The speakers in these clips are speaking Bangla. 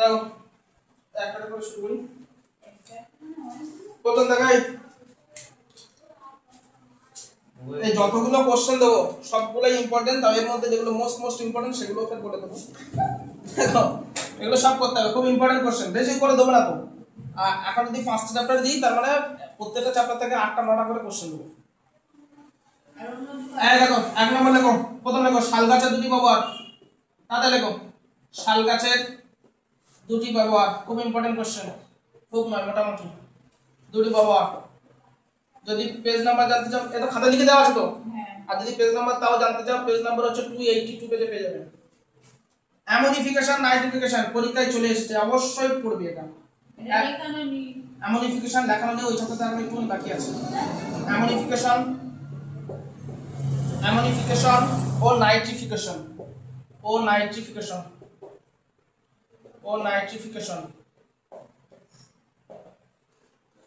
দাও একটা করে শুরু করি। প্রথম দেখাই এই যতগুলো কোশ্চেন দেবো সবগুলোই ইম্পর্টেন্ট, তবে এর মধ্যে যেগুলো মোস্ট ইম্পর্টেন্ট সেগুলো ওকে বলে দেবো। দেখো এগুলো সব করতে হবে, খুব ইম্পর্টেন্ট কোশ্চেন, বেশি করে দেবো না তো। এখন যদি 5টা চ্যাপ্টার দিই তার মানে প্রত্যেকটা চ্যাপ্টার থেকে 8টা 9টা করে কোশ্চেন দেবো। এই দেখো 1 নম্বর লেখো, প্রথম লেখো শাল গাছের দুটি ব্যবহার। তাতে লেখো শাল গাছের দুটি ব্যবহার, খুব ইম্পর্টেন্ট কোশ্চেন, খুব নয় মোটামুটি দুটি ব্যবহার। যদি পেজ নাম্বার জানতে চাও এটা খাতা লিখে দেওয়া আছে তো, আর যদি পেজ নাম্বার তাও জানতে চাও পেজ নাম্বার হচ্ছে 282 পেজে পেয়ে যাবেন। অ্যামোনিফিকেশন নাইট্রিফিকেশন পরীক্ষায় চলে এসেছে, অবশ্যই পড়বে এটা। অ্যামোনিফিকেশন দেখানো নেই, ওই চ্যাপ্টারটা আর একটু বাকি আছে। অ্যামোনিফিকেশন ও নাইট্রিফিকেশন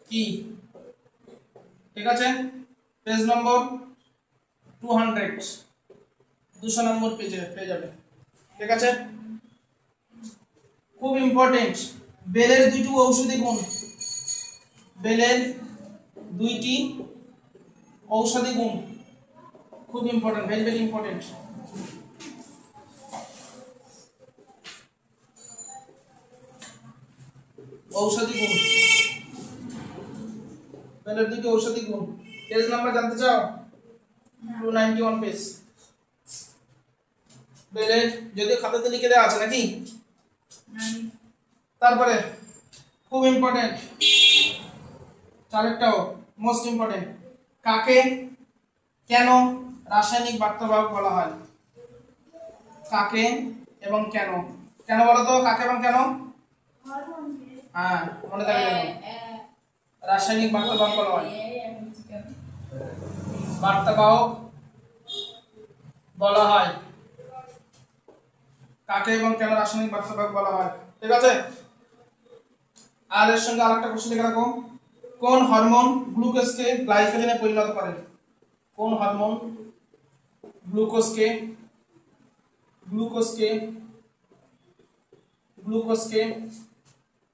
কি ঠিক আছে, পেজ নম্বর 200 নম্বর পেজে পেয়ে যাবে। ঠিক আছে, খুব ইম্পর্টেন্ট বেলের দুইটি ঔষধি গুণ, বেলের দুইটি ঔষধি গুণ খুব ইম্পর্টেন্ট, ভেরি ভেরি ইম্পর্টেন্ট। ঔষধি গুণ, বেলের দুইটি ঔষধি গুণ। পেজ নাম্বার জানতে চাও? 291 পেজ। বেলের যদিও খাতাতে লিখে দেওয়া আছে নাকি। তারপরে খুব ইম্পর্টেন্ট চারটাও মোস্ট ইম্পর্টেন্ট, কাকে কেন রাসায়নিক বার্তাবাহক বলা হয়? কাকে এবং কেন, কেন বলো তো কাকে এবং কেন? হ্যাঁ মনে থাকবে, রাসায়নিক বার্তাবাহক বলা হয়, বার্তাবাহক বলা হয়, কাকে এবং কেন রাসায়নিক বার্তাবাহক বলা হয়। ঠিক আছে, আর এর সঙ্গে আরেকটা কোশ্চেন লিখে রাখো, কোন হরমোন গ্লুকোজকে গ্লাইকোজেনে পরিণত করে? কোন হরমোন গ্লুকোজকে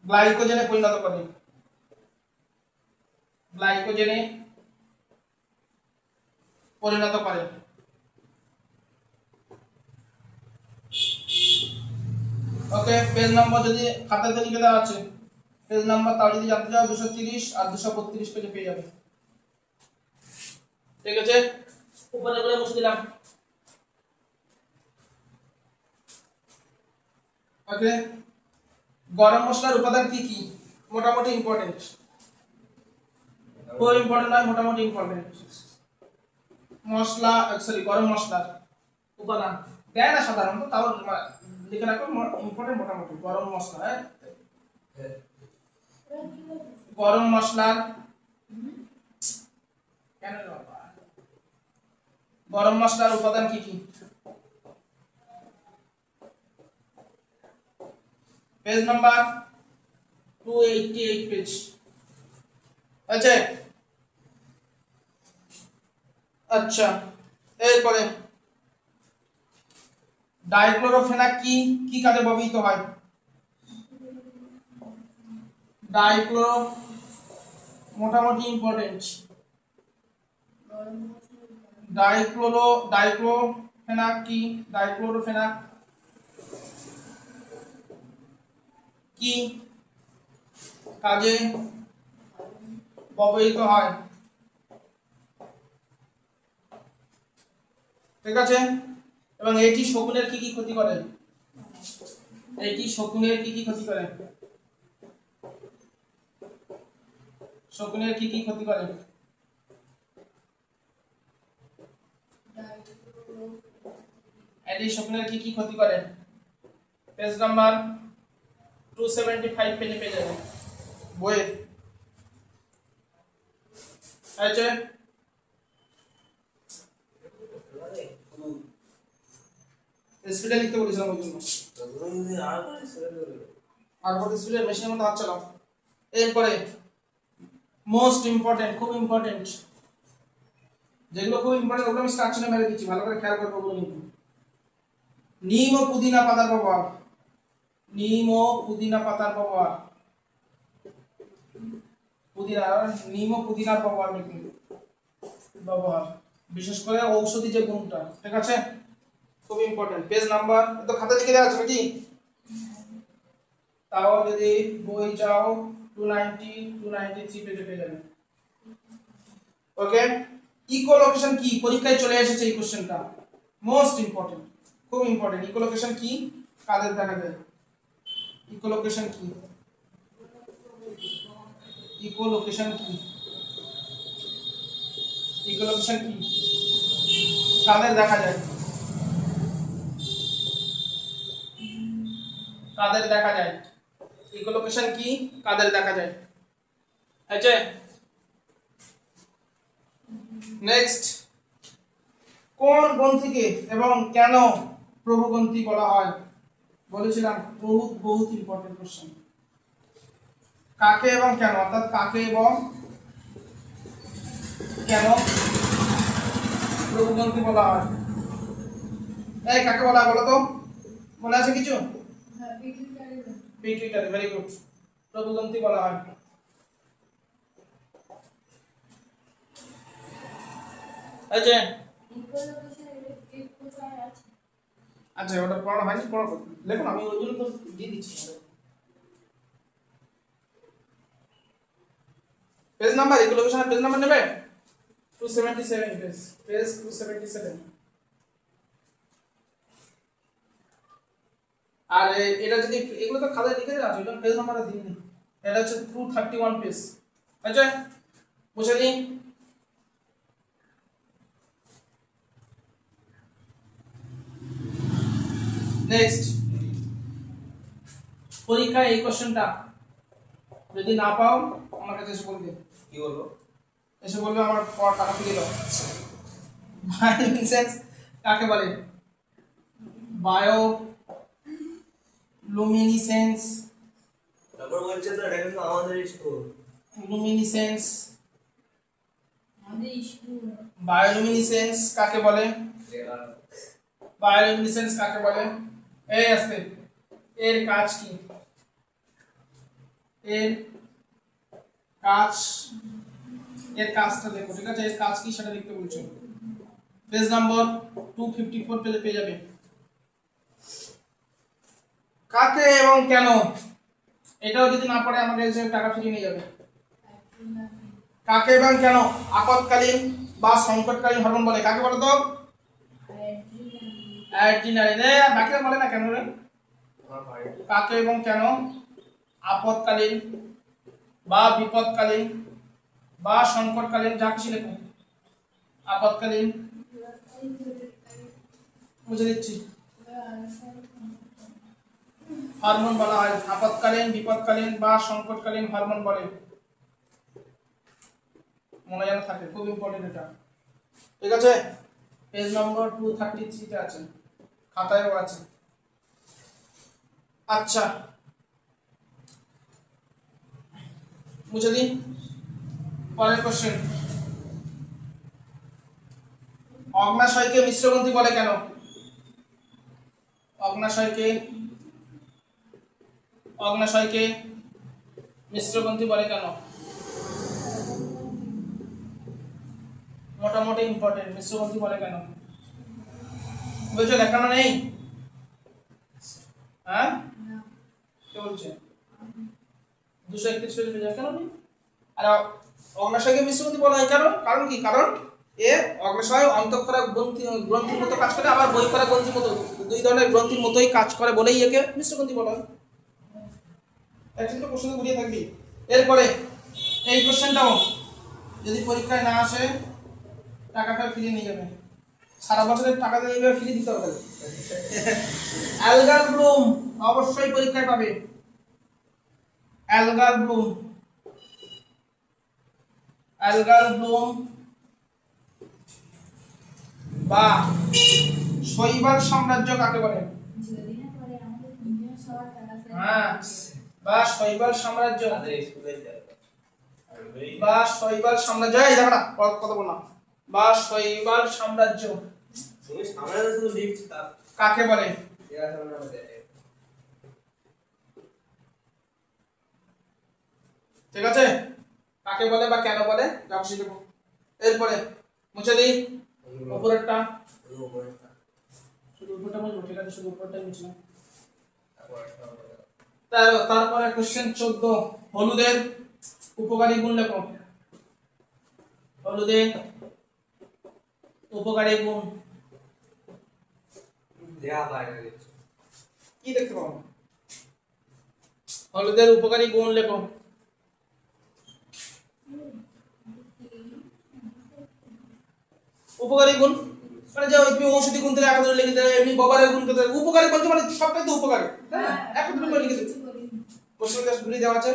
গ্লাইকোজেনে পরিণত করে? গ্লাইকোজেনে পরিণত করে। ওকে, পেজ নাম্বার যদি খাতাতে লিখে দেওয়া আছে, পেজ নাম্বার তাও যদি জানতে চাও 230 আর 232 পেজে পেয়ে যাবে। ঠিক আছে, উপরে করে মুছে দিলাম। ওকে, গরম মশলার উপাদান কি কি? মোটামুটি ইম্পর্টেন্ট, খুব ইম্পর্টেন্ট নয়, মোটামুটি ইম্পর্টেন্ট। মশলা সরি গরম মশলার উপাদান দেয় না সাধারণত, তাও লিখে রাখো ইম্পর্টেন্ট মোটামুটি। গরম মশলা, গরম মশলার কেন গরম মশলার উপাদান কি কি? Page number 288 page. আচ্ছা আচ্ছা, এরপরে ডাইক্লোরোফেনাক কি কি কাজে ব্যবহৃত হয়? ডাইক্লোরো মোটামুটি ইম্পর্টেন্ট, ডাইক্লোরোফেনাক কি? ডাইক্লোরোফেনাক কি কাজে ব্যবহৃত হয়? ঠিক আছে, এবং এটি শকুনের কি কি ক্ষতি করে? এটি শকুনের কি কি ক্ষতি করে? শকুনের কি কি ক্ষতি করে? এটি শকুনের কি কি ক্ষতি করে? পেজ নাম্বার 275 পেজে পেয়ে যাবে বইয়ে। আচ্ছা, স্পিডে লিখতে বলেছিলাম ওই জন্য, আর কত স্পিডে মেশিনের মধ্যে হাত চালাও। এরপরে মোস্ট ইম্পর্টেন্ট, খুব ইম্পর্টেন্ট, যেগুলো খুব ইম্পর্টেন্ট ওগুলো আমি স্ট্রাকচারে মেরে দিচ্ছি, ভালো করে খেয়াল করবো ওগুলো। কিন্তু নিম ও পুদিনা পাতার ব্যবহার, নিম ও পুদিনা পাতার ব্যবহার, নিম ও পুদিনার ব্যবহার বিশেষ করে ঔষধি যে গুণটা, ঠিক আছে, খুব ইম্পর্টেন্ট। পেজ নাম্বার তো খাতা লিখে দেওয়া আছে নাকি? তাও যদি বই যাও 290 293 পেজে পেয়ে যাবে। ওকে, ইকোলোকেশন কি? পরীক্ষায় চলে এসেছে এই কোশ্চেনটা, মোস্ট ইম্পর্টেন্ট, খুব ইম্পর্টেন্ট। ইকোলোকেশন কি, কাদের দেখা যায়? ইকোলোকেশন কি? ইকোলোকেশন কি? ইকোলোকেশন কি, কাদের দেখা যায়? কাদের দেখা যায়? ইকোলোকেশন কি, কাদের দেখা যায়? আছে। নেক্সট, কোন গ্রন্থিকে এবং কেন প্রভুগ্রন্থি বলা হয়? বলেছিলাম বহুত ইম্পর্টেন্ট কোশ্চেন। কাকে এবং কেন, অর্থাৎ কাকে এবং কেন প্রভুগ্রন্থি বলা হয়? এই কাকে বলা হয় বলো তো, মনে আছে কিছু? Pituitary, very good. প্রভুগ্রন্থি বলা হয়। আচ্ছা আচ্ছা, ওটা পড়া হয়নি, পড়া লেখো, আমি ওই জন্য তো দিয়ে দিচ্ছি। পেজ নাম্বার, ইকোলোকেশনের পেজ নাম্বার নেবে 277, পেজ 277। আর এটা যদি এগুলো তো খাতায় লিখে দেওয়া আছে, ওই জন্য পেজ নাম্বারটা দিইনি। এটা হচ্ছে 231 পেজ। আচ্ছা, বুঝে নিই। নেক্সট, পরীক্ষায় এই কোশ্চেনটা যদি না পাও আমার কাছে এসে বলবে। কি বলবো? এসে বলবে আমার পড়া টাকা ফিরে দাও। বায়োলুমিনেসেন্স কাকে বলে? বায়োলুমিনেসেন্স, তারপর বলছে তো এটা কিন্তু আমাদের স্কুল। লুমিনেসেন্স, বায়োলুমিনেসেন্স কাকে বলে? বায়োলুমিনেসেন্স কাকে বলে? এই আসতে, এর কাজ কি? এর কাজ, এর কাজটা দেখো, ঠিক আছে? এর কাজ কি সেটা লিখতে বলছো। পেজ নাম্বার 254 পেজে পেয়ে যাবে। কাকে এবং কেন, এটাও যদি না পড়ে আমাদের এসে টাকা ফিরিয়ে নিয়ে যাবে। কাকে এবং কেন আপৎকালীন বা সংকটকালীন হরমোন বলে? কাকে বলো তো? অ্যাড্রিনালিন। রে বাকিরা বলে না কেন রে? কাকে এবং কেন আপৎকালীন বা বিপদকালীন বা সংকটকালীন, যা কিছু লেখো, আপৎকালীন, বুঝে দিচ্ছি, হরমোন বলা হয়। আপৎকালীন, বিপদকালীন বা সংকটকালীন হরমোন বলে, মনে যেন থাকে, খুব ইম্পর্টেন্ট এটা, ঠিক আছে? পেজ নম্বর 233 তে আছে, খাতায়ও আছে। আচ্ছা, বুঝে দিন। পরের কোশ্চেন, অগ্নাশয়কে মিশ্রগ্রন্থি বলে কেন? অগ্নাশয়কে মিশ্রগ্রন্থি বলে কেন? মোটামুটি ইম্পর্টেন্ট, মিশ্রগ্রন্থি বলে কেন? বুঝছো? লেখানো নেই? হ্যাঁ, কে বলছে? 231 পেজে কেন নেই? আর অগ্নাশয়কে মিশ্রগ্রন্থি বলা হয় কারণ, কারণ কি? কারণ এ অগ্নাশয় অন্তঃক্ষরা গ্রন্থির মতো কাজ করে, আবার বহিঃক্ষরা গ্রন্থির মতো, দুই ধরনের গ্রন্থির মতোই কাজ করে বলেই একে মিশ্রগ্রন্থি বলা হয়। একটু কোশ্চেন বুঝিয়ে থাকবি। এরপরে এই কোশ্চেনটাও যদি পরীক্ষায় না আসে টাকাটা ফিরিয়ে নিয়ে যাবে, সারা বছরের টাকা দিয়ে এইভাবে ফিরিয়ে দিতে হবে। অ্যালগার ব্লুম অবশ্যই পরীক্ষায় পাবে। অ্যালগার ব্লুম বা শৈবাল সাম্রাজ্য কাকে বলে? হ্যাঁ, বা শৈবাল সাম্রাজ্য, বা শৈবাল সাম্রাজ্য, এই দেখো না কথা বল না, বা শৈবাল সাম্রাজ্য কাকে বলে? ঠিক আছে, কাকে বলে বা কেন বলে যাও শিখবো। এরপরে মুছে দিই উপরেরটা, শুধু উপরটা মুছবো, ঠিক আছে, শুধু উপরটাই মুছলাম। তারপরে কোশ্চেন 14, হলুদের উপকারী গুণ লেখো। হলুদের উপকারী গুণ দেয়া বাইরে গেছে। কি দেখতে পাবো? হলুদের উপকারী গুণ লেখো। উপকারী গুণ মানে যে ওই ঔষধি গুণ থেকে একাদশ লিখে দেয়, এমনি বাবারের গুণ থেকে উপকারী বলতে মানে সবটাই তো উপকারী, তাই না? একাদশ করে লিখে দিচ্ছি। কোশ্চেন কাজ ঘুরে দেওয়া আছে,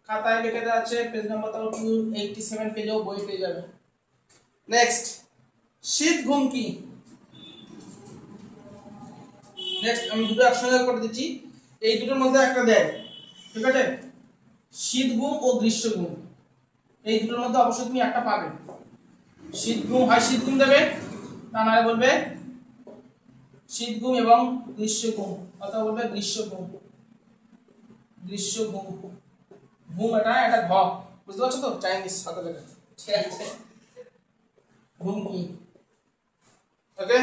খাতায় লিখে দেওয়া আছে, পেজ নাম্বার তাও 287 পেজেও বই পেয়ে যাবে। নেক্সট, শীত ঘুম কি? নেক্সট আমি দুটো একসঙ্গে করে দিচ্ছি, এই দুটোর মধ্যে একটা দেয়, ঠিক আছে? শীত ঘুম ও গ্রীষ্ম ঘুম, এই দুটোর মধ্যে অবশ্যই তুমি একটা পাবে। শীত ঘুম হয় শীত ঘুম দেবে, তা নাহলে বলবে শীত ঘুম এবং গ্রীষ্ম ঘুম, অথবা বলবে গ্রীষ্ম ঘুম। গ্রীষ্ম ঘুম, ঘুম এটা ঘ, বুঝতে পারছো তো? চাইনিজ হাতে লেখা, ঠিক আছে? ঘুম কি? ওকে,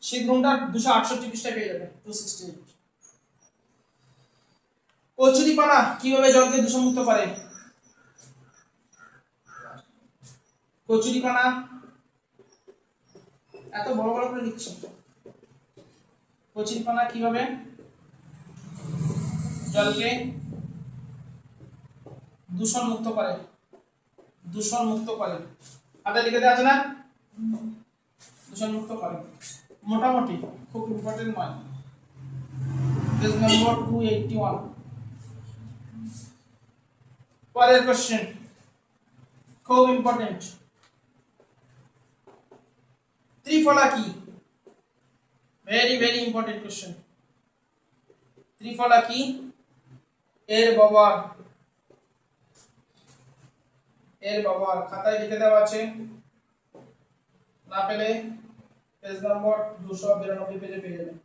শীত ঘুমটা 268 পৃষ্ঠায় পেয়ে যাবে, 268। কচুরিপানা কিভাবে জলকে দূষণমুক্ত করে? কচুরিপানা এত বড় বড় করে লিখছো, কচুরিপানা কিভাবে জলকে দূষণ মুক্ত করে? দূষণ মুক্ত করে, হাতে লিখে দেওয়া আছে না? দূষণ মুক্ত করে মোটামুটি, খুব ইম্পর্টেন্ট নয়। Page number 281। পরের কোশ্চেন খুব ইম্পর্টেন্ট, ত্রিফলা কি? Very very important question. Triphala কি? এর ব্যবহার, এর ব্যবহার খাতায় লিখে দেওয়া আছে, না পেলে পেজ নাম্বার 292 পেজে পেয়ে যাবেন।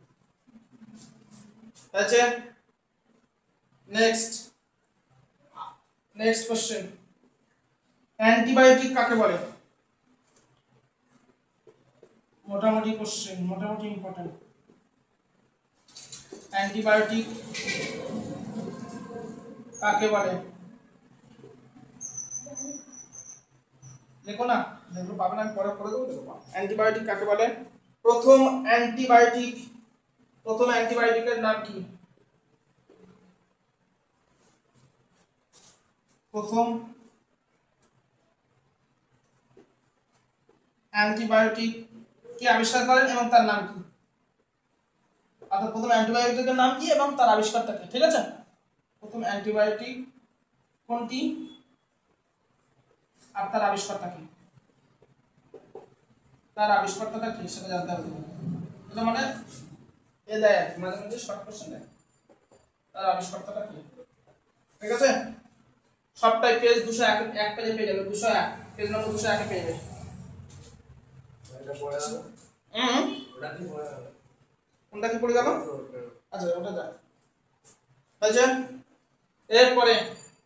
আছে নেক্সট, নেক্সট কোশ্চেন, অ্যান্টিবায়োটিক কাকে বলে? মোটামুটি কোশ্চেন, মোটামুটি ইম্পর্টেন্ট। অ্যান্টিবায়োটিক কাকে বলে? দেখো না, দেখো পাবে না, আমি পরে করে দেবো, দেখো। অ্যান্টিবায়োটিক কাকে বলে? প্রথম অ্যান্টিবায়োটিকের নাম কি? প্রথম অ্যান্টিবায়োটিক কে আবিষ্কার করেন এবং তার নাম কি? অর্থাৎ প্রথম অ্যান্টিবায়োটিকের নাম কি এবং তার আবিষ্কারটা কি, ঠিক আছে? প্রথম অ্যান্টিবায়োটিক কোনটি আর তার আবিষ্কারটা কি? তার আবিষ্কারটা কি সেটা জানতে হবে। এটা মানে এ দেয় আর কি, মাঝে মাঝে শর্ট কোশ্চেন দেয়, তার আবিষ্কারটা কি, ঠিক আছে? সবটাই পেজ 201 পেজে পেয়ে যাবে, 201 পেজ নম্বর 201 পেয়ে যাবে। এটা পড়ে গেল। ওটা কি পড়ে গেল? কোনটা কি পড়ে গেল? আচ্ছা ওটা যা আচ্ছা, এরপরে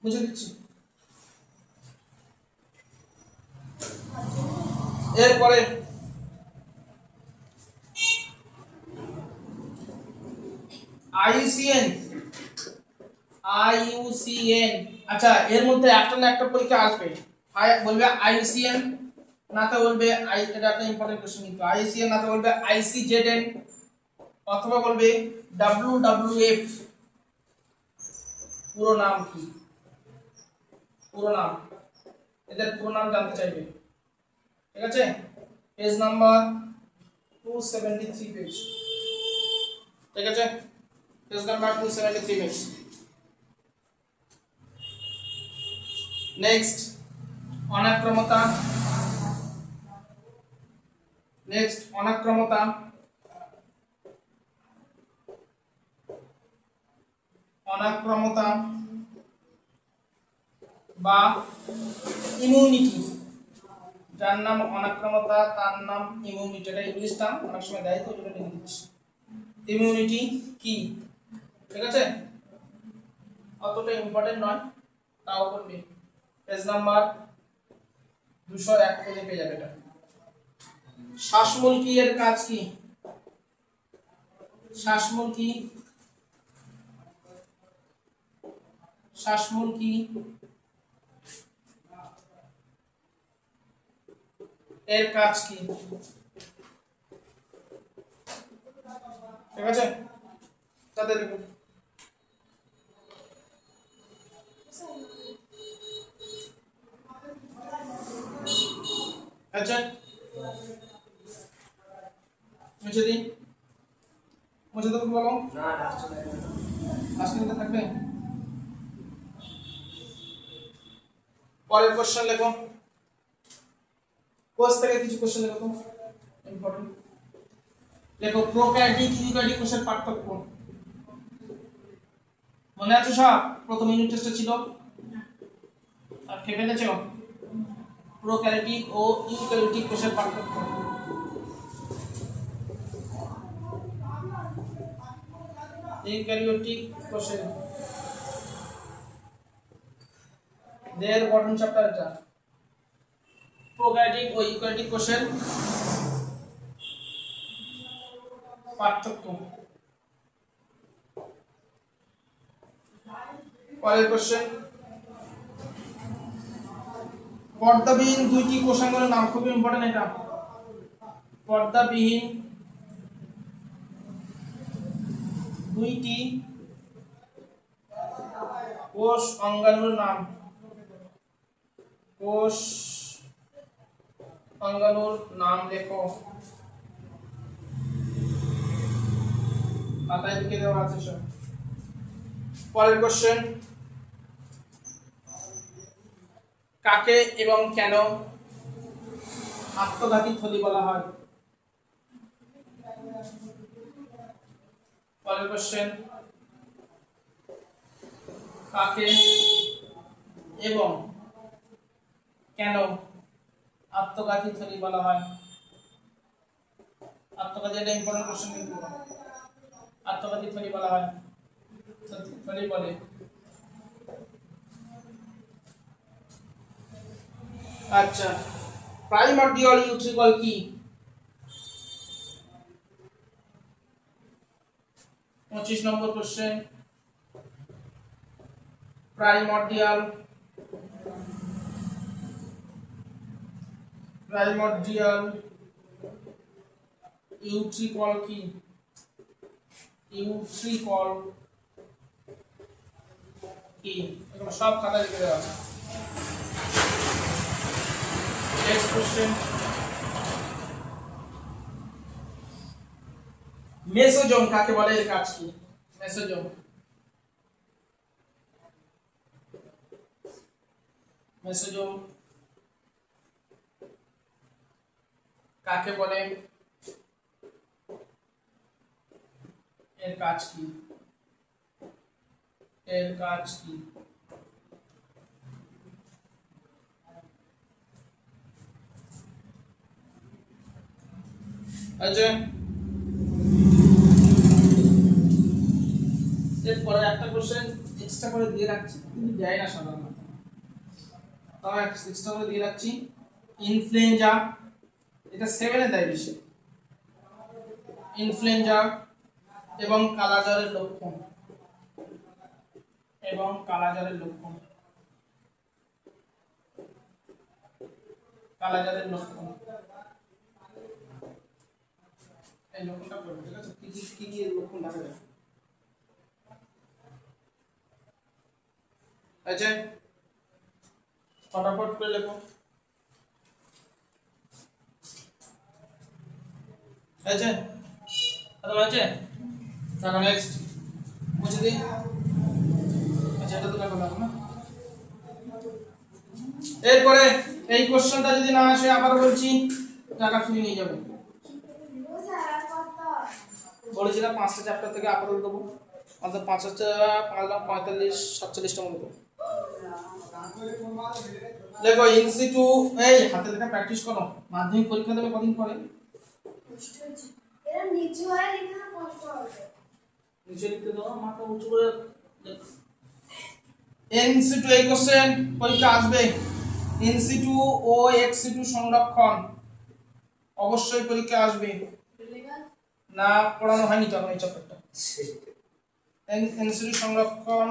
বুঝে দিচ্ছি। এরপরে আইইউসিএন, আচ্ছা এর মধ্যে একটা না একটা পরীক্ষা আসবে, বলবে আইইউসিএন, না তো বলবে এটা একটা ইম্পর্টেন্ট কোশ্চেন কিন্তু, আইইউসিএন না তো বলবে আইসিজেডএন, অথবা বলবে ডাব্লিউডব্লিউএফ। পুরো নাম কি? পুরো নাম, এদের পুরো নাম জানতে চাইবে, ঠিক আছে? পেজ নাম্বার 273 পেজ, ঠিক আছে? Page number 273 page. নেক্সট অনাক্রমতা, নেক্সট অনাক্রমতা, অনাক্রমতা বা ইমিউনিটি, যার নাম অনাক্রমতা তার নাম ইমিউনিটি, এটা ইংলিশ নাম, অনেক সময় দেয় তো এটা লিখে দিচ্ছি। ইমিউনিটি কি, ঠিক আছে? অতটা ইম্পর্টেন্ট নয়, তাও করবি। পেজ নাম্বার 201 পেজে পেয়ে যাবে এটা। শ্বাসমূল কি এর কাজ কি? শ্বাসমূল কি? শ্বাসমূল কি এর কাজ কি? ঠিক আছে, তাদের দেখুন। আচ্ছা মুছে দিই, মুছে দেবো বলো না রাস্তা নাই না। লাস্টে থাকবে। পরের কোশ্চেন লেখো, কোর্স থেকে কিছু কোশ্চেন লেখো তো ইম্পর্টেন্ট। লেখো প্রোক্যারিওটিক ইউক্যারিওটিক কোষের পার্থক্য। মনে আছে সব? প্রথম ইউনিট টেস্টে ছিল, আর কে ফেলেছো? প্রোক্যারিওটিক ও ইউক্যারিওটিক কোষের পার্থক্য। ইউক্যারিওটিক কোষের দের গঠন চ্যাপ্টার এটা। প্রোক্যারিওটিক ও ইউক্যারিওটিক কোষের পার্থক্য। পরের কোশ্চেন, পর্দাবিহীন দুইটি কোষাঙ্গের নাম, খুব ইম্পর্টেন্ট এটা। পর্দাবিহীন দুইটি কোষ অঙ্গাণুর নাম। কোষ অঙ্গাণুর নাম লেখো। পাতায় লিখে দেওয়া আছে সব। পরের কোশ্চেন, কাকে এবং কেন আত্মঘাতী থলি বলা হয়? পরের কোশ্চেন, কাকে এবং কেন আত্মঘাতী থলি বলা হয়? আত্মঘাতী এটা ইম্পর্টেন্ট কোশ্চেন কিন্তু। আত্মঘাতী থলি বলা হয়, থলি বলে। আচ্ছা, প্রাইমর্ডিয়াল ইউট্রিকল কি? 25 নম্বর কোশ্চেন, প্রাইমর্ডিয়াল ইউট্রিকল কি? ইউট্রিকল কি? এগুলো সব খাতায় লিখে দেওয়া আছে। নেক্সট কোশ্চেন, মেসোজোম কাকে বলে, এর কাজ কি? মেসোজোম, মেসোজোম কাকে বলে, এর কাজ কি? এর কাজ কি? আচ্ছা, এরপরে একটা কোশ্চেন এক্সট্রা করে দিয়ে রাখছি, কিন্তু দেয় না সাধারণত, তাও এক্সট্রা করে দিয়ে রাখছি। ইনফ্লুয়েঞ্জা, এটা 7 এ দেয় বেশি। ইনফ্লুয়েঞ্জা এবং কালাজ্বরের লক্ষণ, এবং কালাজ্বরের লক্ষণ, কালাজ্বরের লক্ষণ। এই লক্ষণটা পড়বে, ঠিক আছে? কি কি লক্ষণ দেখা যায়। আচ্ছা, ফটাফট করে লেখো। আচ্ছা, তাহলে আছে তাহলে নেক্সট মুছে দিই। আচ্ছা, এটা তো লেখো না। এরপরে এই কোশ্চেনটা যদি না আসে, আবার বলছি টাকা ফ্রি নিয়ে যাবে। বলেছিলাম 5টা চ্যাপ্টার থেকে আপাতত দেবো, অন্তত 5টা 45 47টা মতো। দেখো ইনসিটু, এই হাতে লেখা প্র্যাকটিস করো। মাধ্যমিক পরীক্ষা দেবে কদিন পরে? এরা নিচু হয়ে লিখে না কষ্ট হবে। নিচে লিখতে দাও, মাথা উঁচু করে। NC2 এই কোশ্চেন পরীক্ষা আসবে। NC2 ও XC2 সংরক্ষণ অবশ্যই পরীক্ষা আসবে। না পড়ানো হয়নি তো এই চ্যাপ্টারটা। NC2 সংরক্ষণ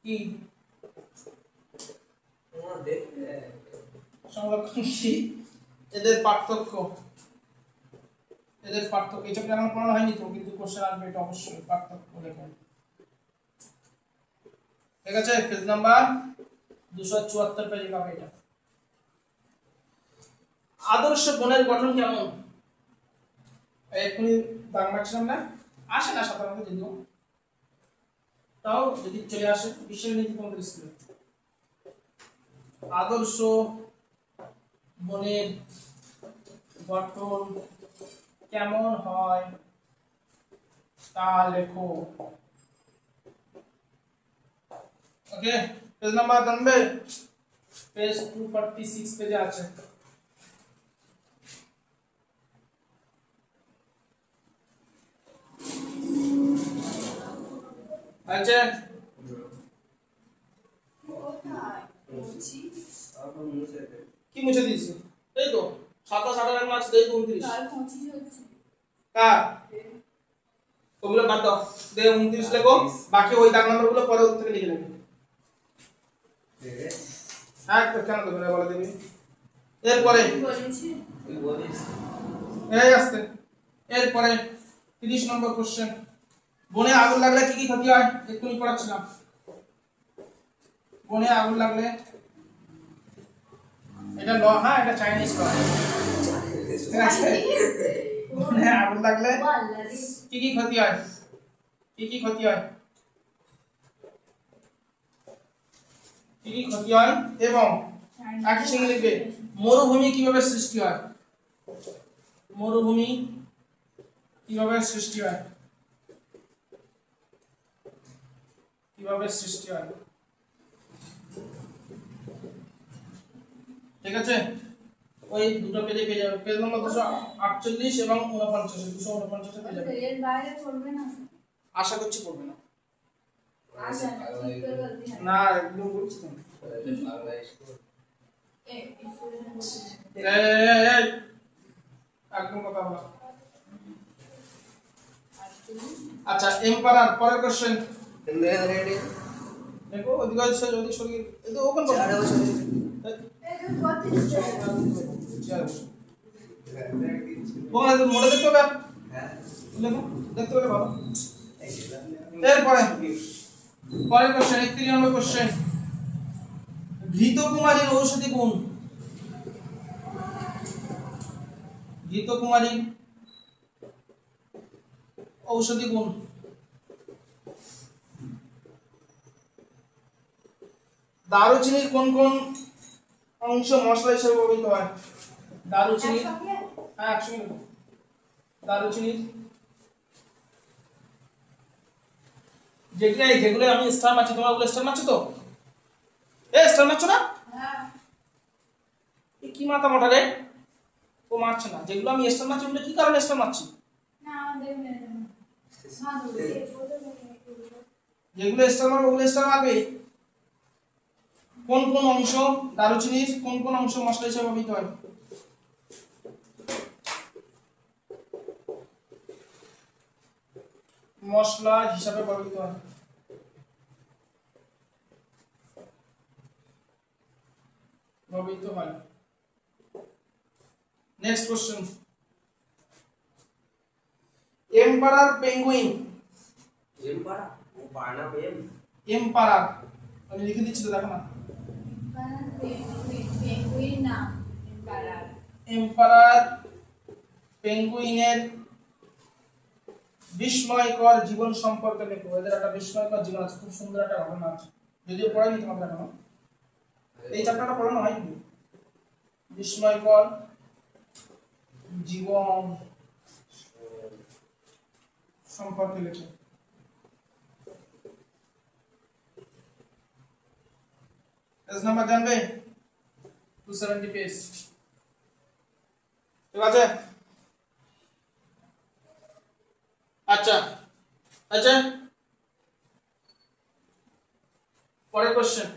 কি, সংরক্ষণ কি, এদের পার্থক্য, এই চ্যাপ্টার আমার পড়ানো হয়নি তো, কিন্তু কোশ্চেন আসবে এটা অবশ্যই, পার্থক্য লেখা। ঠিক আছে, পেজ নাম্বার 274 পেজে পাবে এটা। আদর্শ বনের গঠন কেমন? এক্ষুনি দাগ মারছিলাম না, আসে না সাধারণত, যদিও তাও যদি চলে আসে বিশ্বের নীতি তোমাদের স্কুলে। আদর্শ বনের গঠন কেমন হয় তা লেখো। ওকে, পেজ নাম্বার জানবে, পেজ 246 পেজে আছে। আচ্ছা কি মুছে দিয়েছি? এই তো 27 18 মার্চ 29 কার ওগুলো বাদ দাও, 29 লেখো, বাকি ওই দাগ নাম্বার গুলো পরে ওর থেকে লিখে নেবে। হ্যাঁ তো কেন দেবে বলে দিবি। এরপরে এই আসতে, এরপরে 30 নম্বর কোশ্চেন, বনে আগুন লাগলে কি কি ক্ষতি হয়? এক্ষুনি পড়াচ্ছিলাম। বনে আগুন লাগলে, এটা ল, হ্যাঁ এটা চাইনিজ ল, ঠিক আছে। বনে আগুন লাগলে কি কি ক্ষতি হয়? কি কি ক্ষতি হয়? কি কি ক্ষতি হয় এবং একই সঙ্গে লিখবে মরুভূমি কিভাবে সৃষ্টি হয়। মরুভূমি কিভাবে সৃষ্টি হয়, কিভাবে সৃষ্টি হয়, ঠিক আছে। ওই দুটো পেজে পেয়ে যাবে, পেজ নম্বর 248 এবং 49, 249 পেয়ে যাবে। এর বাইরে পড়বে না, আশা করছি পড়বে না। আশা না ঠিক করে বলতে হবে না একদম বলছি তো। এই একদম কথা বলা। আচ্ছা এম্পারার, পরের কোশ্চেন দেখো, ওদিকে যদি শরীর এই তো ওপেন করো, এই কত দিচ্ছে বল মোড়ে দেখতে হবে, দেখো দেখতে পেলে ভালো। এরপরে পরের কোশ্চেন 31 নম্বর কোশ্চেন, ঘৃতকুমারীর ঔষধি গুণ। ঘৃতকুমারীর ঔষধি গুণ, দারুচিনির কোন কোন অংশ মশলা হিসেবে ব্যবহৃত হয়? দারুচিনি, হ্যাঁ একসঙ্গে লিখো। দারুচিনির যেগুলো আমি স্টার মারছি, তোমরা ওগুলো স্টার মারছো তো? স্টার মারছো না? হ্যাঁ কি মাথা মোটা রে, ও মারছে না। যেগুলো আমি স্টার মারছি ওগুলো কি কারণে স্টার মারছি? না আমাদের মেরে না মাদুরে ছোট যেগুলো স্টার মারবে ওগুলো স্টার মারবে। কোন কোন অংশ দারুচিনির কোন কোন অংশ মশলা হিসেবে ব্যবহৃত হয়? মশলা হিসাবে ব্যবহৃত হয়, ব্যবহৃত হয়। Next question, emperor penguin. Emperor আমি লিখে দিচ্ছি তো, দেখো না। পেঙ্গুইন না এম্পারার এম্পারার পেঙ্গুইনের বিস্ময়কর জীবন সম্পর্কে লেখো। এদের একটা বিস্ময়কর জীবন আছে, খুব সুন্দর একটা ঘটনা আছে, যদিও পড়াইনি তোমাদের এখনো, এই চ্যাপ্টারটা পড়ানো হয়নি। বিস্ময়কর জীবন সম্পর্কে লেখো। পেজ নাম্বার জানবে? 270 পেজ, ঠিক আছে। আচ্ছা আচ্ছা পরের কোশ্চেন,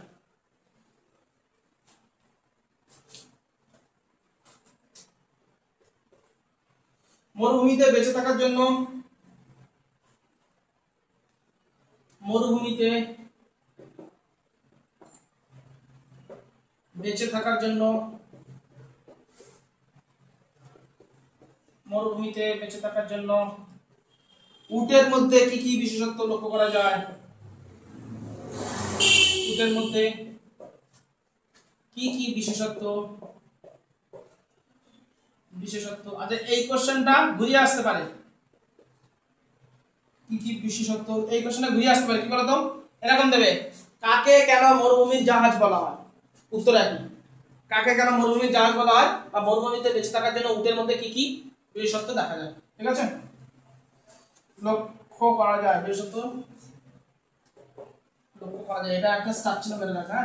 মরুভূমিতে বেঁচে থাকার জন্য মরুভূমিতে বেঁচে থাকার জন্য মরুভূমিতে বেঁচে থাকার জন্য উটের মধ্যে কি কি বিশেষত্ব লক্ষ্য করা যায়? উটের মধ্যে কি কি বিশেষত্ব আচ্ছা এই কোশ্চেনটা ঘুরিয়ে আসতে পারে, কি কি বিশেষত্ব, এই কোশ্চেনটা ঘুরিয়ে আসতে পারে। কি বলতো, এরকম দেবে, কাকে কেন মরুভূমির জাহাজ বলা হয়? উত্তর একই, কাকে কেন মরুভূমির জাহাজ বলা হয়, বা মরুভূমিতে বেঁচে থাকার জন্য উটের মধ্যে কি কি বিশেষত্ব দেখা যায়, ঠিক আছে, লক্ষ্য করা যায়, বিশেষত্ব লক্ষ্য করা যায়। এটা একটা স্ট্রাকচার মেরে রাখা,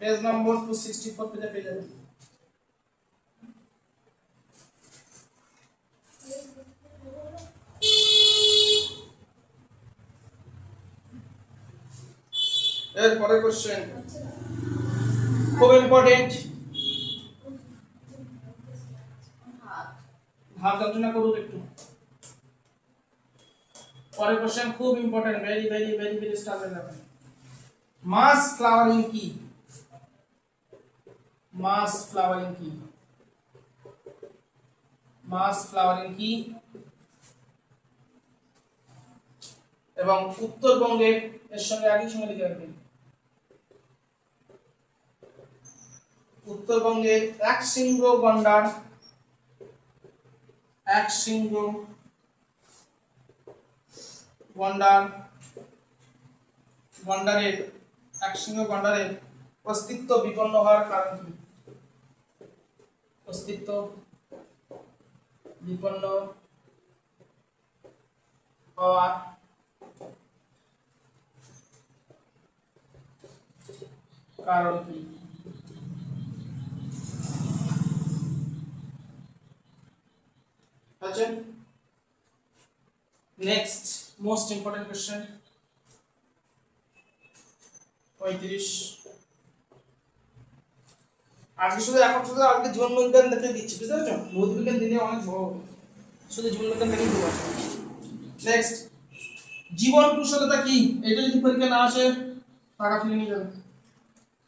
পেজ নম্বর 264 পেজে পেয়ে যাবেন। এরপরে কোশ্চেন খুব ইম্পর্টেন্ট, ভাব যন্ত্রণা করুন একটু। পরের কোশ্চেন খুব important, very very very very started রাখুন। মাস ফ্লাওয়ারিং কি? মাস ফ্লাওয়ারিং কি? মাস ফ্লাওয়ারিং কি? এবং উত্তরবঙ্গের এর সঙ্গে একই সঙ্গে লিখে রাখবেন। উত্তরবঙ্গের এক শৃঙ্গ গন্ডার, এক শৃঙ্গ গন্ডারের এক শৃঙ্গ গন্ডারের অস্তিত্ব বিপন্ন হওয়ার কারণ কি? অস্তিত্ব বিপন্ন হওয়ার কারণ কি? আচ্ছা, নেক্সট মোস্ট ইম্পর্টেন্ট কোশ্চেন 35। আজকে শুধু আজকে জীবন বিজ্ঞান দেখে দিচ্ছি, বুঝতে পারছো? ভৌত বিজ্ঞান দিলে অনেক বড়, শুধু জীবন বিজ্ঞান দেখে দিতে পারছো। নেক্সট, জীবন কুশলতা কি? এটা যদি পরীক্ষা না আসে টাকা ফিরে নিয়ে যাবে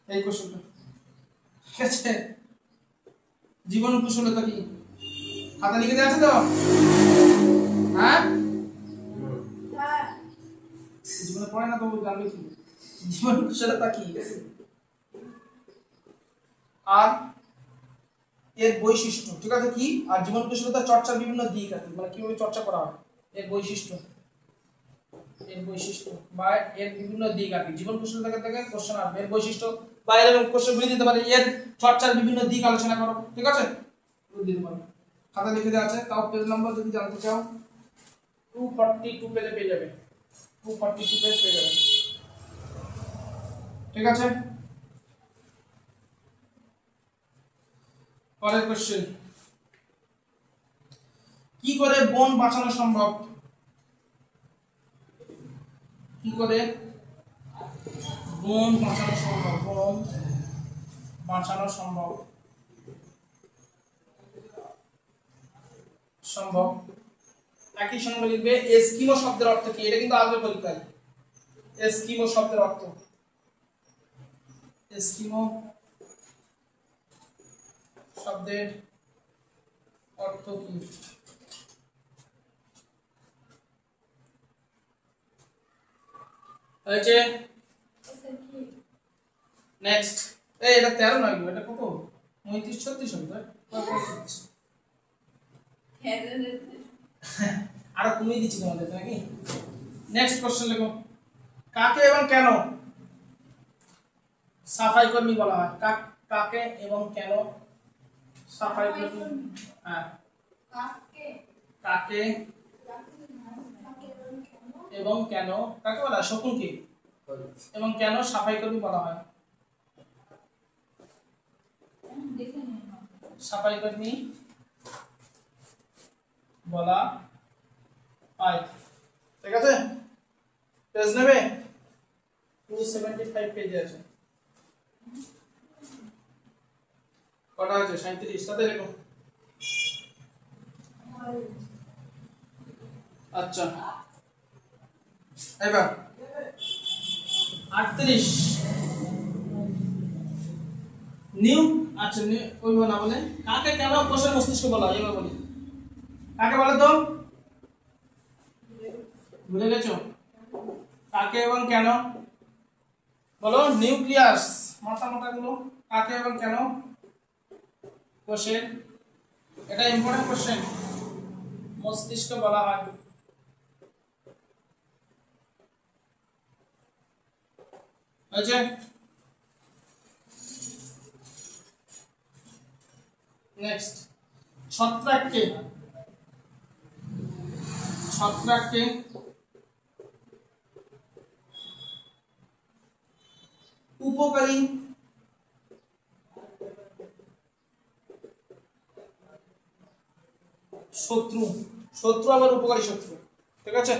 এই কোশ্চেনটা, ঠিক আছে? জীবন কুশলতা কি? খাতা লিখে দেওয়া আছে তো? হ্যাঁ, জীবনে পড়ে না তো জানবে কি জীবন কুশলতা কি, আর এর বৈশিষ্ট্য, ঠিক আছে কি? আর জীবন কুশলতা চর্চার বিভিন্ন দিক আছে, মানে কিভাবে চর্চা করা হয়, এর বৈশিষ্ট্য বা এর বিভিন্ন দিক আর কি। জীবন কুশলতা থেকে কোশ্চেন আসবে, এর বৈশিষ্ট্য বা এরকম কোশ্চেন গুলি দিতে পারে, এর চর্চার বিভিন্ন দিক আলোচনা করো, ঠিক আছে? দিতে পারো, খাতা লিখে দেওয়া আছে। তাও পেজ নাম্বার যদি জানতে চাও 242 পেজে পেয়ে যাবে, 242 পেজ পেয়ে যাবে, ঠিক আছে? পরের কোশ্চেন, কি করে বন বাঁচানো সম্ভব? কি করে বন বাঁচানো সম্ভব? বন বাঁচানো সম্ভব একই সঙ্গে লিখবে এস্কিমো শব্দের অর্থ কি? এটা কিন্তু আসবে পরীক্ষায়। এস্কিমো শব্দের অর্থ, এস্কিমো শব্দের অর্থ কি? হয়েছে? নেক্সট, এই এটা 13 নয়, এটা কত? 35 36 হবে। আরো কমিয়ে দিচ্ছি তোমাদের নাকি? নেক্সট কোশ্চেন লেখো, কাকে এবং কেন সাফাই কর্মী বলা হয়? কাকে এবং কেন সাফাই কর্মী? হ্যাঁ, কাকে এবং কেন কাকে বলা হয়? শকুনকে। এবং কেন সাফাই কর্মী বলা হয়? সাফাই কর্মী বলা হয়, ঠিক আছে? পেজ নেবে 35 পেজে আছে। কটা আছে? 37। তাতে লেখো। আচ্ছা, এবার 38 নিউ। আচ্ছা, ওই না বলে কাকে কেন কোষের মস্তিষ্ক বলা হয় এবার বলি। কাকে বলে তো? ভুলে গেছো? কাকে এবং কেন বলো? নিউক্লিয়াস, মাথা মোটা গুলো। কাকে এবং কেন কোষের, এটা ইম্পর্টেন্ট কোশ্চেন। মস্তিষ্ক বলা হয়। আচ্ছা, নেক্সট ছত্রাককে, ছত্রাককে উপকারী শত্রু, শত্রু আবার উপকারী শত্রু, ঠিক আছে?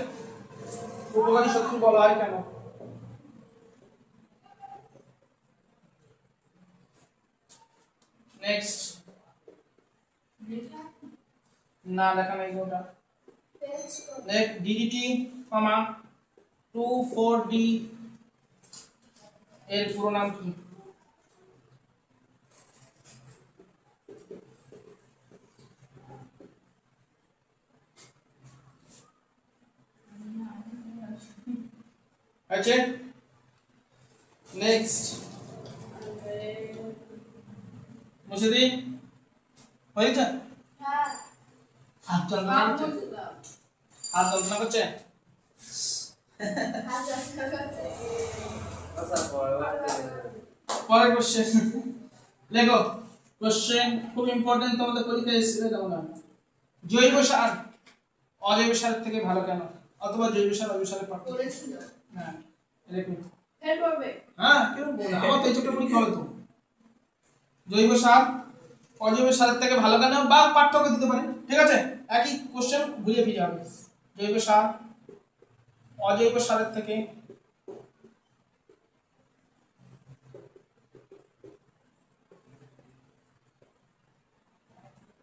উপকারী শত্রু বলা হয় কেন? নেক্সট, না লেখা নাই ওটা। নেক্সট ডিডিটি, 2,4-D এর পুরো নাম কি? আছে। নেক্সট মুছে দি হয়েছে। হাত যন্ত্রণা করছে, হাত যন্ত্রণা করছে। পরের কোশ্চেন লেখো। কোশ্চেন খুব ইম্পর্টেন্ট, তোমাদের পরীক্ষায় এসেছিল কেমন? জৈব সার অজৈব সারের থেকে ভালো কেন? অথবা জৈব সার অজৈব সারের পার্থক্য করেছিল। হ্যাঁ লেখো। ফের করবে। হ্যাঁ কেন বলবো, আমার তো এই ছোট পরীক্ষা হবে তো। জৈব সার অজৈব সারের থেকে ভালো কেন বা পার্থক্য দিতে পারে, ঠিক আছে? একই কোশ্চেন ঘুরিয়ে ফিরে হবে। জৈব সার অজৈব সারের থেকে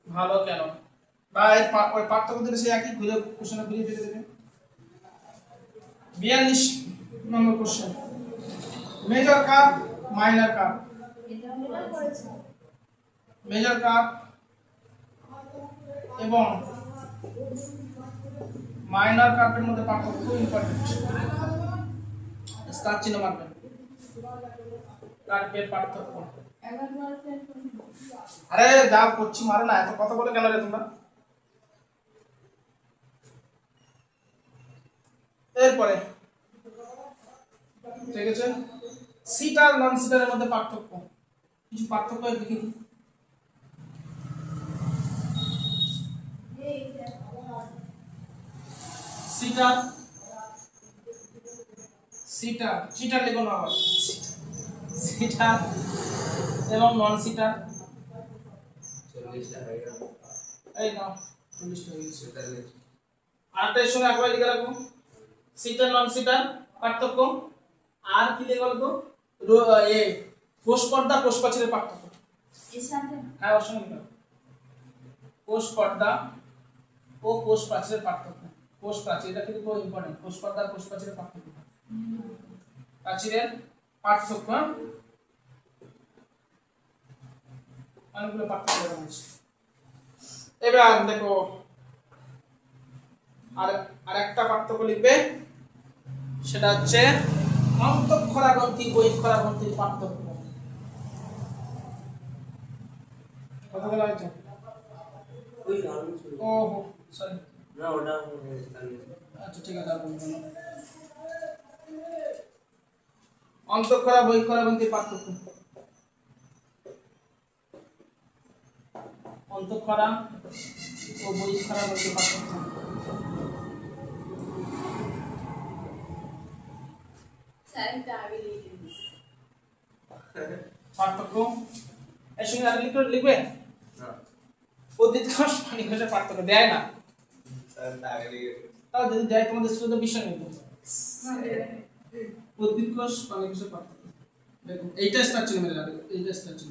ভালো কেন, বা এর ওই পার্থক্য দিলে সে একই ঘুরে কোশ্চেন ঘুরিয়ে ফিরে দেবে। 42 নম্বর question, major cup minor cup. এটা করেছে। মেজর কাপ এবং মাইনর কাপের মধ্যে পার্থক্য খুব ইম্পর্টেন্ট। স্টার চিহ্ন মারবেন। কাপের পার্থক্য, আরে যা করছি মারো না, এত কথা বলে কেন রে তোমরা? এরপরে ঠিক আছে, সিটার নন সিটারের মধ্যে পার্থক্য, কিছু পার্থক্য লিখে দিই। সিটার, সিটার সিটার লিখো না আবার, সিটার এবং নন সিটার। 40টা হয়ে গেল। এই নাও 40টা হয়ে গেছে। 43। আরেকটা এর সঙ্গে একবার লিখে রাখো, সিটার নন সিটার পার্থক্য। আর কি লিখে বলতো? এ কোষ পর্দা কোষ প্রাচীরের পার্থক্য। এর সাথে হ্যাঁ ওর সঙ্গে লিখো, কোষ পর্দা ও কোষ প্রাচীরের পার্থক্য। কোষ প্রাচীর, এটা কিন্তু খুব ইম্পর্টেন্ট। কোষ পর্দা কোষ প্রাচীরের পার্থক্য, প্রাচীরের পার্থক্য, অনেকগুলো পার্থক্য রয়েছে। এবার দেখো আর একটা পার্থক্য লিখবে, সেটা হচ্ছে অন্তঃক্ষরা গ্রন্থি বহিঃক্ষরা গ্রন্থির পার্থক্য। কথা বলা হয়েছে? ওই আমি শুনি। ওহো সরি, না ওটা জানি। আচ্ছা ঠিক আছে, আর বলবো না। অন্তঃক্ষরা বহিঃক্ষরা গ্রন্থির পার্থক্য। অন্তঃক্ষরা ও বহিঃক্ষরা গ্রন্থির পার্থক্য। স্যারটা আগে লিখে দিস। পার্থক্য এর সঙ্গে আর লিখবে না উদ্ভিদ কোষ প্রাণী কোষের পার্থক্য দেয় না, স্যার আগে লিখে তাও যদি দেয় তোমাদের স্কুলে তো বিষয় নেই। উদ্ভিদ কোষ প্রাণী কোষের পার্থক্য দেখো এইটা স্ট্রাকচার মেরে যাবে, এইটা স্ট্রাকচার।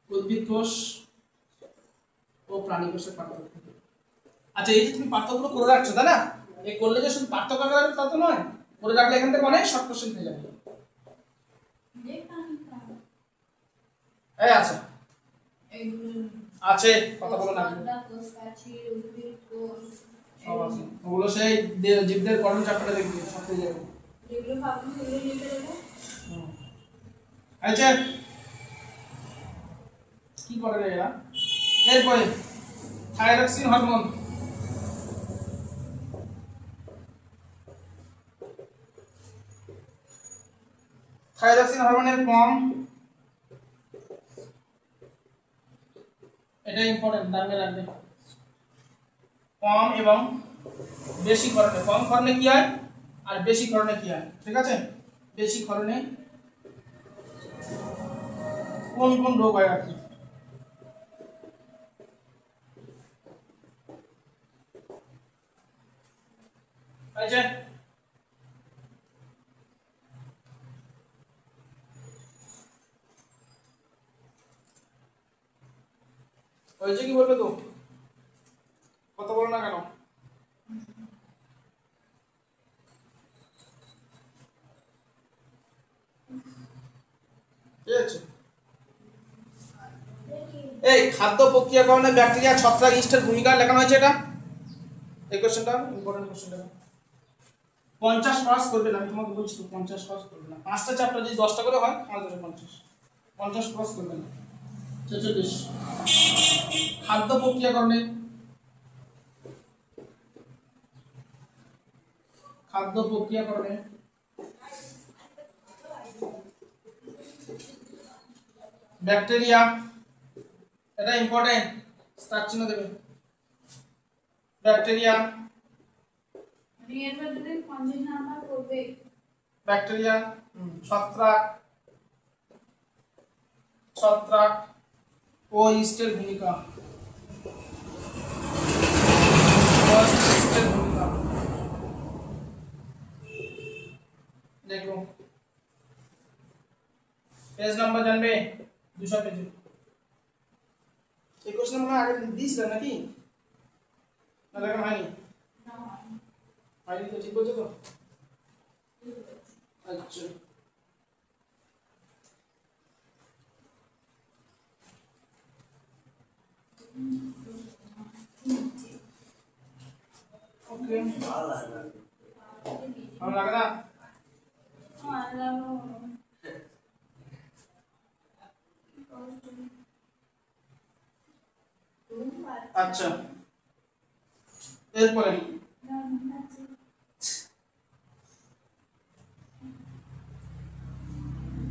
উদ্ভিদ কোষ ও প্রাণী কোষের পার্থক্য। আচ্ছা, এই যে তুমি পার্থক্য করে রাখছো তাই না, এই করলে যে শুধু পার্থক্য করে রাখবে তা তো নয়, করে রাখলে এখান থেকে অনেক শর্ট কোশ্চেন হয়ে যাবে। এই আচ্ছা আছে, কথা বলো না, সব আছে ওগুলো, সেই জীবদের গঠন চ্যাপ্টারে দেখবি, সব পেয়ে যাবে। আচ্ছা কি করে রে এরা? এরপরে থাইরক্সিন হরমোন। থাইরক্সিন হরমোনের কম, এটা ইম্পর্টেন্ট, দামে রাখবে। কম এবং বেশি ক্ষরণে, কম ক্ষরণে কি হয় আর বেশি ক্ষরণে কি হয়, ঠিক আছে? বেশি ক্ষরণে কোন কোন রোগ হয় আর কি? আচ্ছা হয়েছে কি বলবে তো, কথা বলো না কেন? ঠিক আছে, এই খাদ্য প্রক্রিয়াকরণে ব্যাকটেরিয়া, ছত্রাক, ইস্টের ভূমিকা লেখানো হয়েছে। এটা এই কোশ্চেনটা ইম্পর্টেন্ট কোশ্চেন। 50 পাস করবে না, আমি তোমাকে বলছি তো, 50 পাস করবে না। 5টা চ্যাপ্টার যদি 10টা করে হয় তাহলে 50 পাস করবে না। 46 খাদ্য প্রক্রিয়াকরণে, খাদ্য প্রক্রিয়াকরণে ব্যাকটেরিয়া, এটা ইম্পর্টেন্ট, স্টার চিহ্ন দেবে। ব্যাকটেরিয়া, ব্যাকটেরিয়া, ছত্রাক, ছত্রাক ও ইস্টের ভূমিকা, ইস্টের ভূমিকা দেখো। পেজ নাম্বার জানবে 200 পেজে। এই কোশ্চেন আমরা আগে দিয়েছিলাম নাকি, না লেখা হয়নি? হয়নি তো, ঠিক বলছো তো? আচ্ছা ওকে, ভালো লাগে না? আচ্ছা এরপরে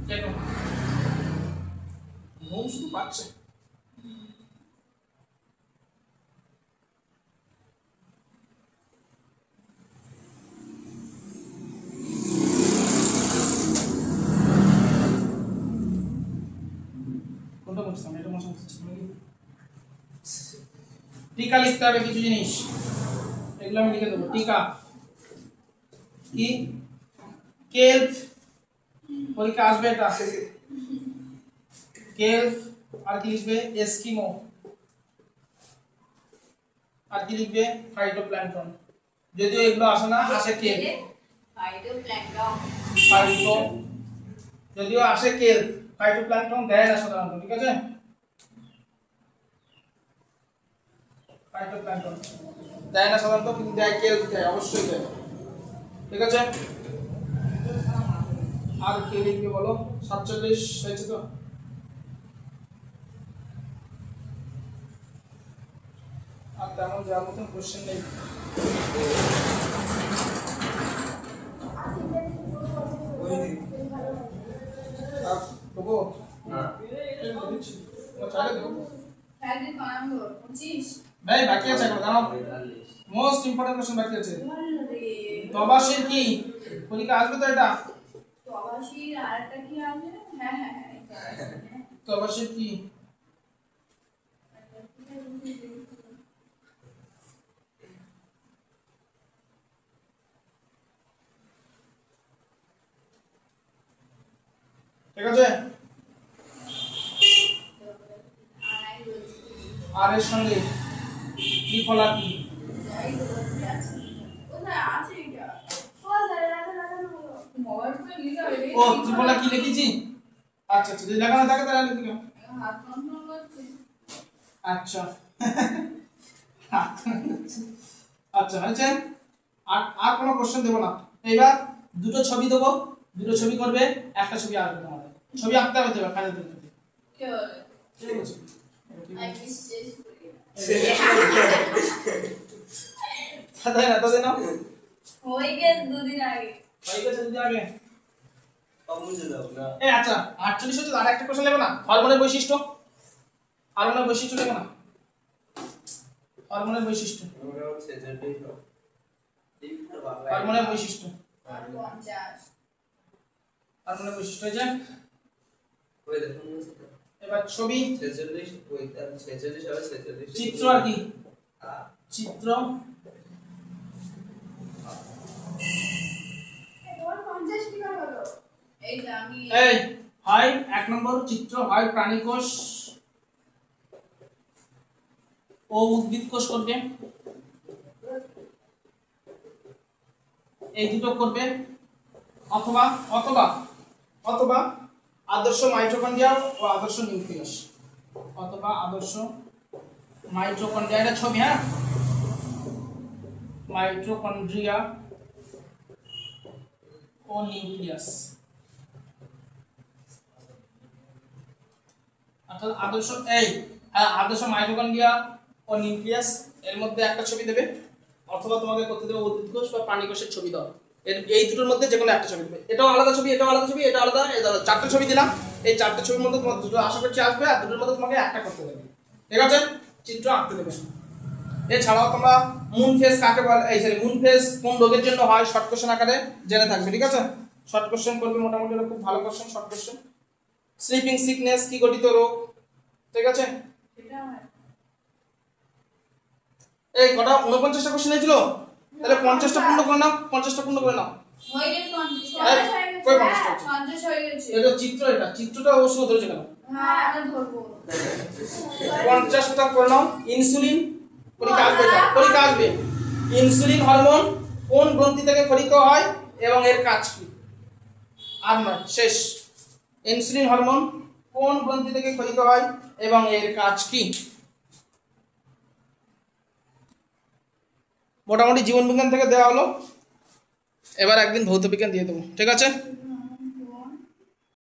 দেখো, ঘুম শুধু পাচ্ছে। কোনটা বলছিস? আমি এটা মনে হচ্ছে নাকি টিকা লিখতে হবে কিছু জিনিস, এগুলো আমি লিখে দেবো। টিকা কি? কেলফ, পরীক্ষা আসবে এটা। কেলফ, আর কি লিখবে? এস্কিমো, আর কি লিখবে? ফাইটোপ্ল্যাঙ্কটন। যদিও এগুলো আসে না, আসে কেলফ, ফাইটোপ্ল্যাঙ্কটন, ফাইটো, যদিও আসে কেলফ, ফাইটোপ্ল্যাঙ্কটন দেয় না সাধারণত, ঠিক আছে? ফাইটোপ্ল্যাঙ্কটন দেয় না সাধারণত, কিন্তু দেয় কেলফ, দেয়, অবশ্যই দেয়, ঠিক আছে? আর কি লিখবে বলো? 47 হয়েছে তো? আর তেমন যাওয়ার মতন কোশ্চেন নেই। আর দেবো? ভাই বাকি আছে এখন, দাঁড়াও, মোস্ট ইম্পর্টেন্ট কোশ্চেন বাকি আছে। তবাশির কি? পরীক্ষা আসবে তো এটা? তবাশির কি? ঠিক আছে। আর এর সঙ্গে ত্রিফলা কি? ও স্যার লাগানো হলো। ও ত্রিফলা কি লিখেছি? আচ্ছা আচ্ছা, যদি লাগানো থাকে তাহলে লিখে দিও। আচ্ছা আচ্ছা হয়েছে। আর কোনো কোশ্চেন দেবো না। এবার দুটো ছবি দেবো, দুটো ছবি করবে, একটা ছবি আসবে তোমাদের। ছবি আঁকতে হবে দেবে ফাইনাল পরীক্ষাতে। ঠিক আছে? তাই না, তাই না? হয়ে গেছে দুদিন আগে। আচ্ছা 48 হচ্ছে, আর একটা কোশ্চেন নেবো না? হরমোনের বৈশিষ্ট্য। হরমোনের বৈশিষ্ট্য নেবো না? হরমোনের বৈশিষ্ট্য। হরমোনের বৈশিষ্ট্য। হরমোনের বৈশিষ্ট্য হয়েছে। এবার ছবি, চিত্র আর কি? চিত্র। তোমার 50 কি করে হলো? এই হয় 1 নম্বর চিত্র, হয় প্রাণী কোষ ও উদ্ভিদ কোষ করবে, এই দুটো করবে, অথবা অথবা অথবা আদর্শ মাইটোকন্ড্রিয়া ও আদর্শ নিউক্লিয়াস, অথবা আদর্শ মাইটোকন্ড্রিয়া। এটা ছবি, হ্যাঁ, মাইটোকন্ড্রিয়া ও নিউক্লিয়াস, অর্থাৎ আদর্শ আদর্শ মাইটোকন্ড্রিয়া ও নিউক্লিয়াস, এর মধ্যে একটা ছবি দেবে, অথবা তোমাকে করতে দেবে উদ্ভিদ কোষ বা প্রাণী কোষের ছবি দাও। এই দুটোর মধ্যে যে কোনো একটা ছবি দেবে। এটাও আলাদা ছবি, এটাও আলাদা ছবি, এটা আলাদা, এটা আলাদা। চারটে ছবি দিলাম। এই চারটে ছবির মধ্যে তোমার দুটো আশা করছি আসবে, আর দুটোর মধ্যে তোমাকে একটা করতে দেবে। ঠিক আছে? চিত্র আঁকতে দেবে। এছাড়াও তোমরা মুন ফেস কাকে বলে, এই সরি মুন ফেস কোন রোগের জন্য হয়, শর্ট কোশ্চেন আকারে জেনে থাকবে। ঠিক আছে? শর্ট কোশ্চেন করবে মোটামুটি, খুব ভালো question short question. Sleeping sickness কি গঠিত রোগ? ঠিক আছে? এই কটা 49টা কোশ্চেন হয়েছিল, তাহলে 50টা পূর্ণ করে নাও, 50টা পূর্ণ করে নাও। হয়ে গেছে 50 হয়ে গেছে। এটা চিত্র, এটা চিত্রটা অবশ্যই ধরেছে কেন? হ্যাঁ আমরা ধরবো। 50টা করে নাও। ইনসুলিন পরীক্ষা আসবে, এটা পরীক্ষা আসবে। ইনসুলিন হরমোন কোন গ্রন্থি থেকে ক্ষরিত হয় এবং এর কাজ কি? আর নয়, শেষ। ইনসুলিন হরমোন কোন গ্রন্থি থেকে ক্ষরিত হয় এবং এর কাজ কি? মোটামুটি জীবন বিজ্ঞান থেকে দেওয়া হলো, এবার একদিন ভৌত বিজ্ঞান দিয়ে দেবো। ঠিক আছে?